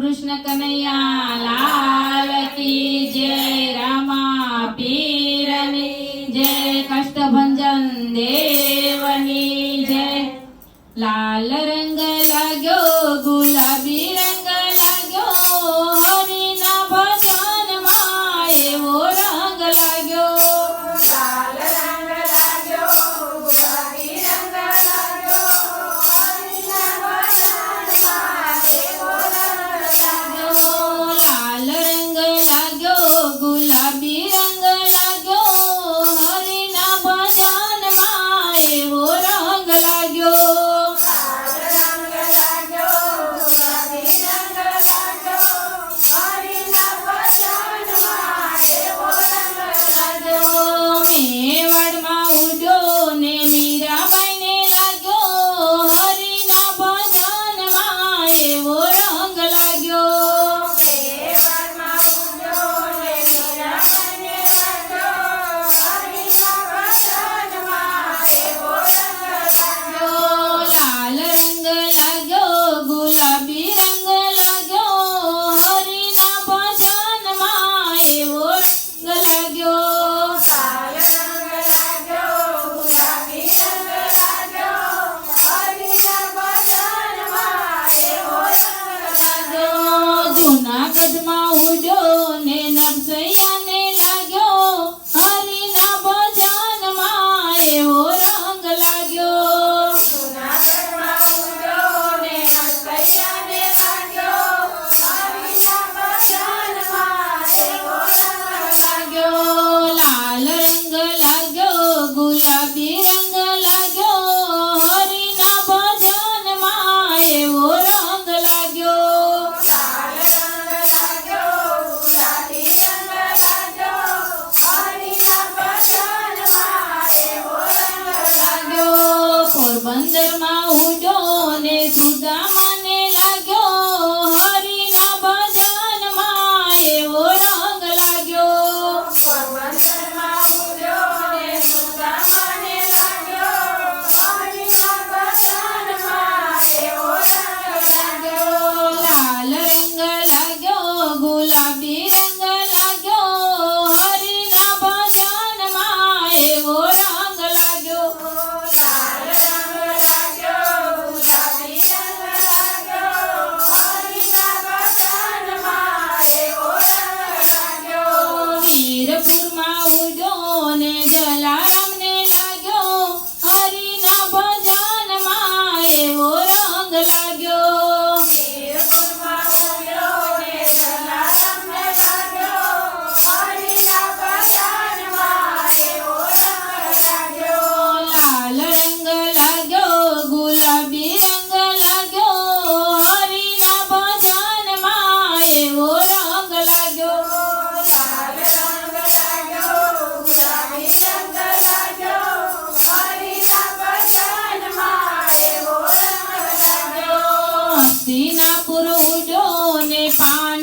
कृष्ण कन्हैया लाल की जय। रामा पीरनी जय। कष्टभंजन देवनी जय। लाल रंग लाग्यो गुलाबी रंग लाग्यो हरिना भजन मां एवो रंग लाग्यो। लाल रंग लाग्यो गुलाबी रंग लाग्यो हरिना भजन मां एवो रंग लाग्यो। लाल रंग लाग्यो गुलाबी रंग लाग्यो हरिना भजन मां एवो रंग लाग्यो। જૂનાગઢમાં ઉડ્યો ને નરસૈયાને લાગ્યો હરિના ભજનમાં એવો રંગ લાગ્યો। જૂનાગઢમાં ઉડ્યો ને નરસૈયાને લાગ્યો હરિના ભજનમાં એવો રંગ લાગ્યો। લાલ રંગ લાગ્યો ગુલાબી રંગ લાગ્યો હરિના ભજનમાં એવો રંગ લાગ્યો। પોરબંદરમાં ઉડ્યો ને સુદામાને લાગ્યો હરિના ભજનમાં એવો રંગ લાગ્યો। પોરબંદરમાં ઉડ્યો ને સુદામાને લાગ્યો હરિના ભજનમાં એવો રંગ લાગ્યો। લાલ રંગ લાગ્યો ગુલાબી રંગ લાગ્યો હરિના ભજનમાં એવો રંગ લાગ્યો। વીરપુરમાં ઉડ્યો ને જલારામને લાગ્યો હરિના ભજનમાં એવો રંગ લાગ્યો। વીરપુરમાં ઉડ્યો ને જલારામને લાગ્યો હરિના ભજનમાં એવો રંગ લાગ્યો। લાલ રંગ લાગ્યો ગુલાબી રંગ લાગ્યો હરિના ભજનમાં એવો રંગ લાગ્યો। હસ્તિનાપુર ઉડ્યો ને પાણી